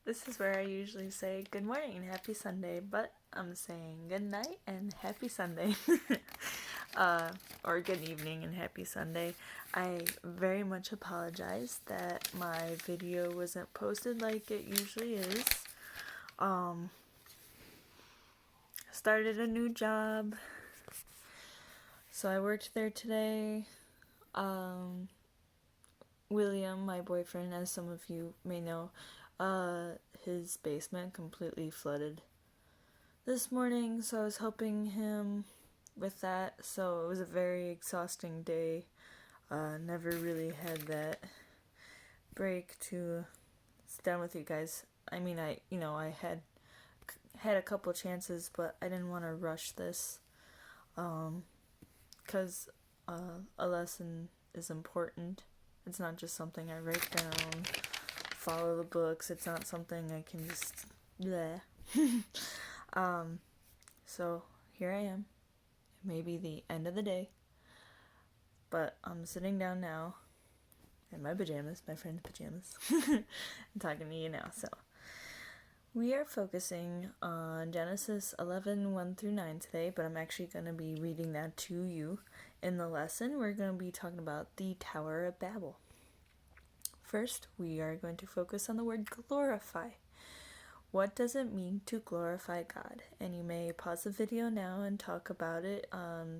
This is where I usually say good morning and happy Sunday, but I'm saying good night and happy Sunday. Or good evening and happy Sunday. I very much apologize that my video wasn't posted like it usually is. Started a new job, so I worked there today. William, my boyfriend, as some of you may know, his basement completely flooded this morning, so I was helping him with that. So it was a very exhausting day. Never really had that break to sit down with you guys. I mean, I had a couple chances, but I didn't want to rush this, because a lesson is important. It's not just something I write down, follow the books. It's not something I can just bleh. So here I am. It may be the end of the day, but I'm sitting down now in my pajamas, my friend's pajamas, and talking to you now. So we are focusing on Genesis 11, 1 through 9 today, but I'm actually going to be reading that to you. In the lesson, we're going to be talking about the Tower of Babel. First, we are going to focus on the word glorify. What does it mean to glorify God? And you may pause the video now and talk about it,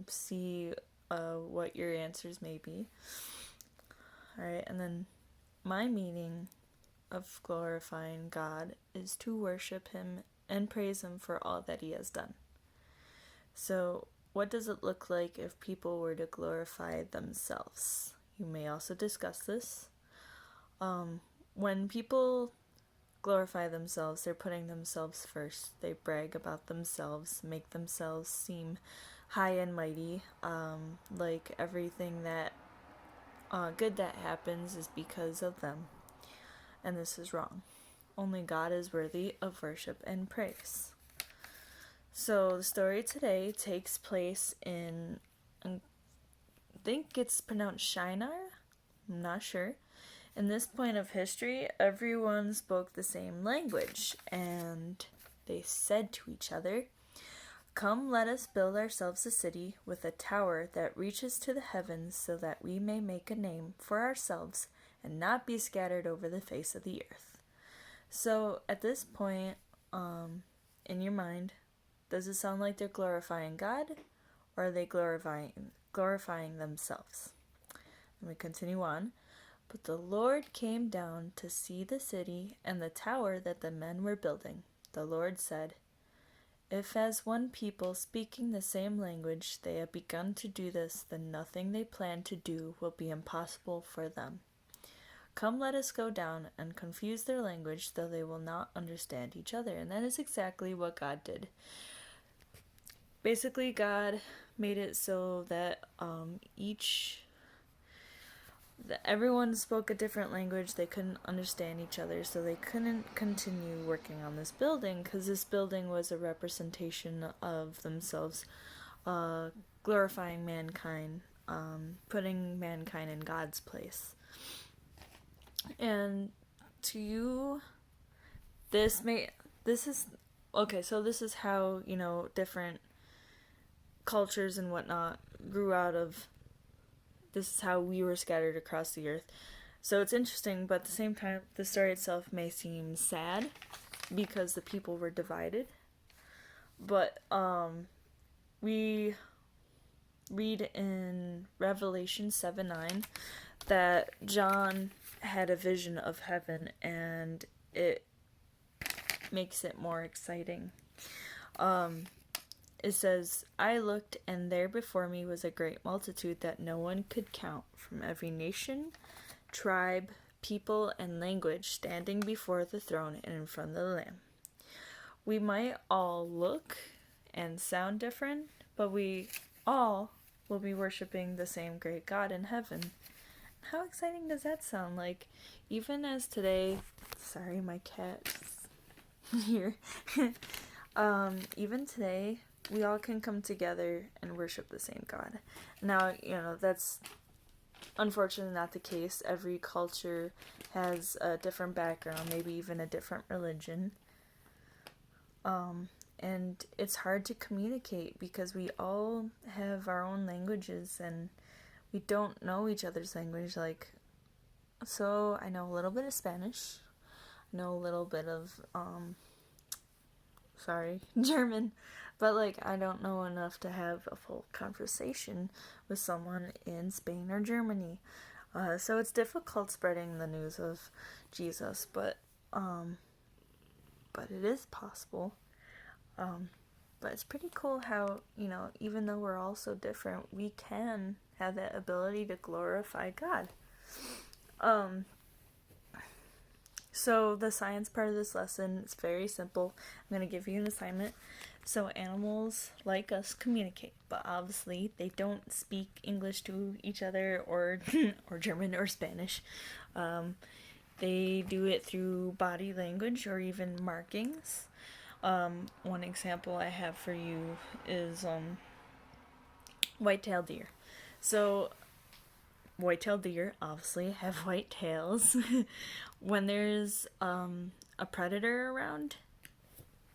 see what your answers may be. Alright, and then my meaning of glorifying God is to worship Him and praise Him for all that He has done. So, what does it look like if people were to glorify themselves? You may also discuss this. When people glorify themselves, they're putting themselves first. They brag about themselves, make themselves seem high and mighty, like everything that good that happens is because of them. And this is wrong. Only God is worthy of worship and praise. So the story today takes place in, I think it's pronounced Shinar? I'm not sure. In this point of history, everyone spoke the same language, and they said to each other, "Come, let us build ourselves a city with a tower that reaches to the heavens, so that we may make a name for ourselves and not be scattered over the face of the earth." So at this point, in your mind, does it sound like they're glorifying God, or are they glorifying themselves? Let me continue on. But the Lord came down to see the city and the tower that the men were building. The Lord said, "If as one people speaking the same language they have begun to do this, then nothing they plan to do will be impossible for them. Come, let us go down and confuse their language, though they will not understand each other." And that is exactly what God did. Basically, God made it so that everyone spoke a different language. They couldn't understand each other, so they couldn't continue working on this building, because this building was a representation of themselves, glorifying mankind, putting mankind in God's place. And to you, this is how, different cultures and whatnot grew out of. This is how we were scattered across the earth. So it's interesting, but at the same time, the story itself may seem sad because the people were divided. But we read in Revelation 7:9 that John had a vision of heaven, and it makes it more exciting. It says, "I looked, and there before me was a great multitude that no one could count, from every nation, tribe, people, and language, standing before the throne and in front of the Lamb." We might all look and sound different, but we all will be worshiping the same great God in heaven. How exciting does that sound? Like, even as today, sorry, my cat's here. Even today, we all can come together and worship the same God. Now, that's unfortunately not the case. Every culture has a different background, maybe even a different religion. And it's hard to communicate because we all have our own languages and we don't know each other's language. Like, so I know a little bit of Spanish, I know a little bit of, German, but like I don't know enough to have a full conversation with someone in Spain or Germany. So it's difficult spreading the news of Jesus, but it is possible. But it's pretty cool how, even though we're all so different, we can have that ability to glorify God. So the science part of this lesson is very simple. I'm going to give you an assignment. So animals like us communicate, but obviously they don't speak English to each other or or German or Spanish. They do it through body language or even markings. One example I have for you is white-tailed deer. So white-tailed deer obviously have white tails. When there's a predator around,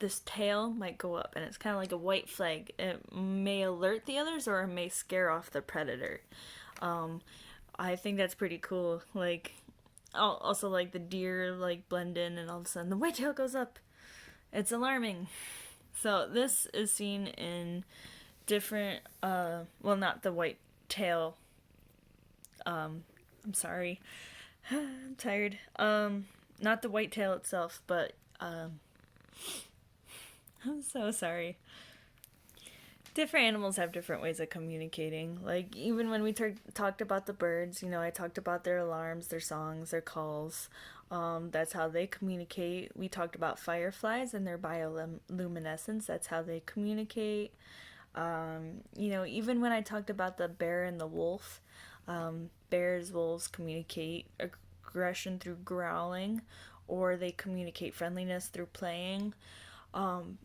this tail might go up, and it's kind of like a white flag. It may alert the others, or it may scare off the predator. I think that's pretty cool. Like, also like the deer like blend in, and all of a sudden the white tail goes up. It's alarming. So this is seen in different, not the white tail. I'm sorry. I'm tired. Not the white tail itself, but, I'm so sorry. Different animals have different ways of communicating. Like, even when we talked about the birds, I talked about their alarms, their songs, their calls. That's how they communicate. We talked about fireflies and their bioluminescence. That's how they communicate. Even when I talked about the bear and the wolf, bears, wolves communicate aggression through growling, or they communicate friendliness through playing.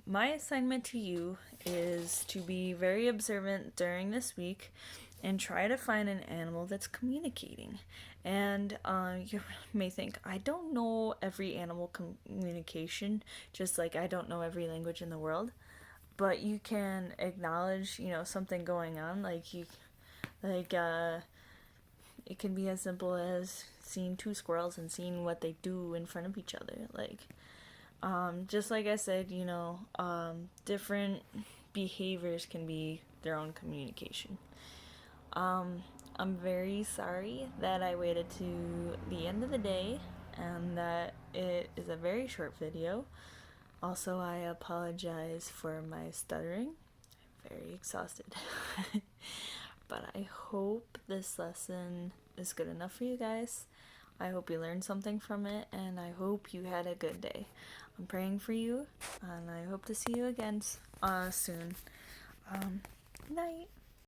My assignment to you is to be very observant during this week and try to find an animal that's communicating. And you may think, I don't know every animal communication, just like I don't know every language in the world. But you can acknowledge, something going on. It can be as simple as seeing two squirrels and seeing what they do in front of each other. Just like I said, different behaviors can be their own communication. I'm very sorry that I waited to the end of the day and that it is a very short video. Also, I apologize for my stuttering. I'm very exhausted. But I hope this lesson is good enough for you guys. I hope you learned something from it, and I hope you had a good day. I'm praying for you, and I hope to see you again soon. Night.